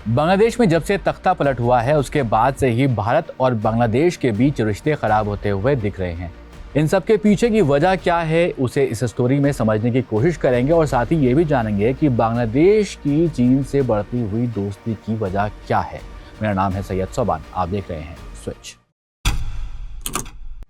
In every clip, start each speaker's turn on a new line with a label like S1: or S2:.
S1: बांग्लादेश में जब से तख्ता पलट हुआ है उसके बाद से ही भारत और बांग्लादेश के बीच रिश्ते खराब होते हुए दिख रहे हैं। इन सब के पीछे की वजह क्या है उसे इस स्टोरी में समझने की कोशिश करेंगे और साथ ही ये भी जानेंगे कि बांग्लादेश की चीन से बढ़ती हुई दोस्ती की वजह क्या है। मेरा नाम है सैयद सोबान, आप देख रहे हैं स्विच।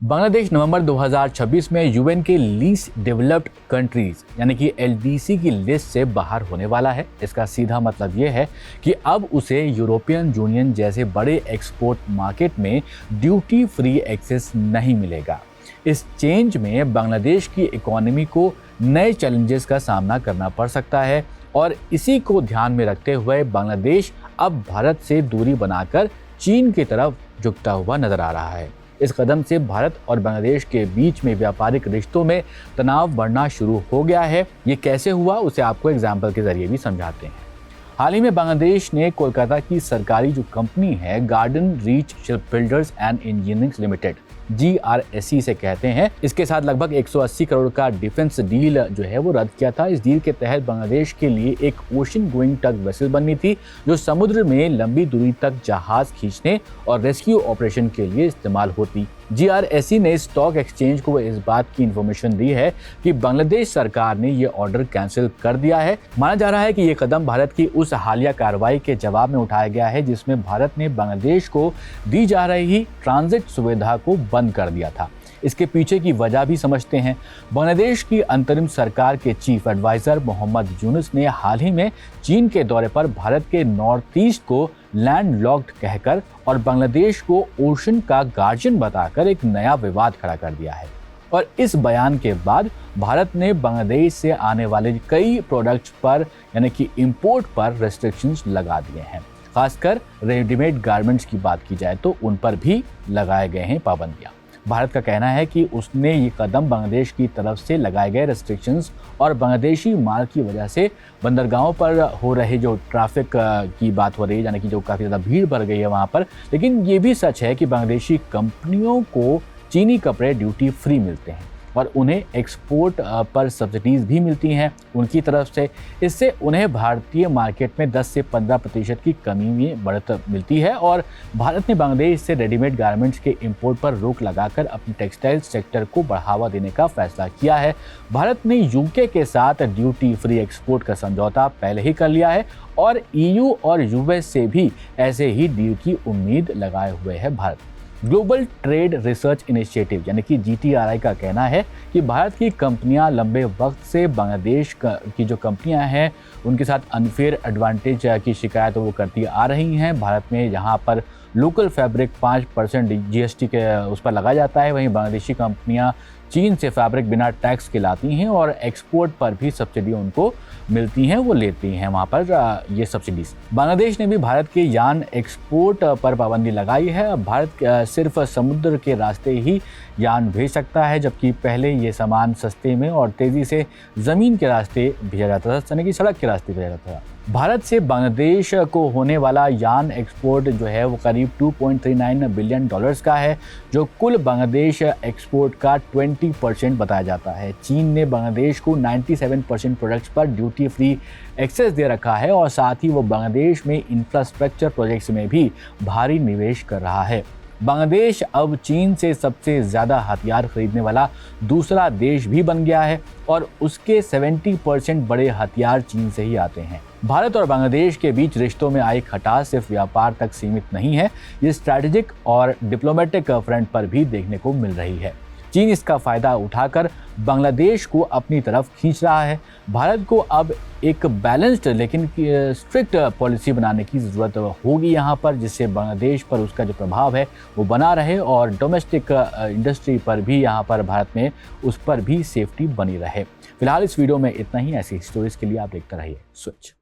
S1: बांग्लादेश नवंबर 2026 में यूएन के लीस्ट डेवलप्ड कंट्रीज यानी कि एलडीसी की लिस्ट से बाहर होने वाला है। इसका सीधा मतलब ये है कि अब उसे यूरोपियन यूनियन जैसे बड़े एक्सपोर्ट मार्केट में ड्यूटी फ्री एक्सेस नहीं मिलेगा। इस चेंज में बांग्लादेश की इकोनॉमी को नए चैलेंजेस का सामना करना पड़ सकता है और इसी को ध्यान में रखते हुए बांग्लादेश अब भारत से दूरी बनाकर चीन की तरफ झुकता हुआ नजर आ रहा है। इस कदम से भारत और बांग्लादेश के बीच में व्यापारिक रिश्तों में तनाव बढ़ना शुरू हो गया है। ये कैसे हुआ उसे आपको एग्जाम्पल के जरिए भी समझाते हैं। हाल ही में बांग्लादेश ने कोलकाता की सरकारी जो कंपनी है garden reach ship builders and engineering limited GRSE से कहते हैं, इसके साथ लगभग 180 करोड़ का डिफेंस डील जो है वो रद्द किया था। इस डील के तहत बांग्लादेश के लिए एक ओशन गोइंग टग वेसल बननी थी जो समुद्र में लंबी दूरी तक जहाज खींचने और रेस्क्यू ऑपरेशन के लिए इस्तेमाल होती। GRSE ने स्टॉक एक्सचेंज को इस बात की इंफॉर्मेशन दी है कि बांग्लादेश सरकार ने ये ऑर्डर कैंसिल कर दिया है। माना जा रहा है कि ये कदम भारत की उस हालिया कार्रवाई के जवाब में उठाया गया है जिसमें भारत ने बांग्लादेश को दी जा रही ट्रांजिट सुविधा को बंद कर दिया था। इसके पीछे की वजह भी समझते हैं। बांग्लादेश की अंतरिम सरकार के चीफ एडवाइजर मोहम्मद यूनुस ने हाल ही में चीन के दौरे पर भारत के नॉर्थ ईस्ट को लैंड लॉक्ड कहकर और बांग्लादेश को ओशन का गार्जियन बताकर एक नया विवाद खड़ा कर दिया है। और इस बयान के बाद भारत ने बांग्लादेश से आने वाले कई प्रोडक्ट्स पर यानी कि इंपोर्ट पर रेस्ट्रिक्शंस लगा दिए हैं। खासकर रेडीमेड गारमेंट्स की बात की जाए तो उन पर भी लगाए गए हैं पाबंदियां। भारत का कहना है कि उसने ये कदम बांग्लादेश की तरफ से लगाए गए रेस्ट्रिक्शंस और बांग्लादेशी माल की वजह से बंदरगाहों पर हो रहे जो ट्रैफिक की बात हो रही है यानी कि जो काफ़ी ज़्यादा भीड़ बढ़ गई है वहाँ पर। लेकिन ये भी सच है कि बांग्लादेशी कंपनियों को चीनी कपड़े ड्यूटी फ्री मिलते हैं और उन्हें एक्सपोर्ट पर सब्सिडीज़ भी मिलती हैं उनकी तरफ से। इससे उन्हें भारतीय मार्केट में 10 से 15% की कमी में बढ़त मिलती है और भारत ने बांग्लादेश से रेडीमेड गारमेंट्स के इंपोर्ट पर रोक लगाकर अपने टेक्सटाइल सेक्टर को बढ़ावा देने का फैसला किया है। भारत ने यूके के साथ ड्यूटी फ्री एक्सपोर्ट का समझौता पहले ही कर लिया है और EU और US से भी ऐसे ही डील की उम्मीद लगाए हुए है Bharat. Global trade research initiative यानी कि GTRI का कहना है कि भारत की कंपनियां लंबे वक्त से बांग्लादेश की जो कंपनियां हैं उनके साथ अनफेयर एडवांटेज की शिकायत वो करती आ रही हैं। भारत में यहाँ पर लोकल फैब्रिक 5% GST के उस पर लगाया जाता है, वहीं बांग्लादेशी कंपनियां चीन से फैब्रिक बिना टैक्स के लाती हैं और एक्सपोर्ट पर भी सब्सिडी उनको मिलती हैं, वो लेती हैं वहाँ पर ये सब्सिडीज। बांग्लादेश ने भी भारत के यान एक्सपोर्ट पर पाबंदी लगाई है। भारत सिर्फ समुद्र के रास्ते ही यान भेज सकता है जबकि पहले ये सामान सस्ते में और तेज़ी से ज़मीन के रास्ते भेजा जाता था यानी कि सड़क के रास्ते भेजा जाता था। भारत से बांग्लादेश को होने वाला यान एक्सपोर्ट जो है वो करीब $2.39 बिलियन का है जो कुल बांग्लादेश एक्सपोर्ट का 20% बताया जाता है। चीन ने बांग्लादेश को 97% प्रोडक्ट्स पर ड्यूटी फ्री एक्सेस दे रखा है और साथ ही वो बांग्लादेश में इंफ्रास्ट्रक्चर प्रोजेक्ट्स में भी भारी निवेश कर रहा है। बांग्लादेश अब चीन से सबसे ज़्यादा हथियार खरीदने वाला दूसरा देश भी बन गया है और उसके 70% बड़े हथियार चीन से ही आते हैं। भारत और बांग्लादेश के बीच रिश्तों में आई खटास सिर्फ व्यापार तक सीमित नहीं है, ये स्ट्रैटेजिक और डिप्लोमेटिक फ्रंट पर भी देखने को मिल रही है। चीन इसका फ़ायदा उठाकर बांग्लादेश को अपनी तरफ खींच रहा है। भारत को अब एक बैलेंस्ड लेकिन स्ट्रिक्ट पॉलिसी बनाने की ज़रूरत होगी यहाँ पर, जिससे बांग्लादेश पर उसका जो प्रभाव है वो बना रहे और डोमेस्टिक इंडस्ट्री पर भी यहाँ पर भारत में उस पर भी सेफ्टी बनी रहे। फिलहाल इस वीडियो में इतना ही। ऐसी स्टोरीज़ के लिए आप देखते रहिए स्विच।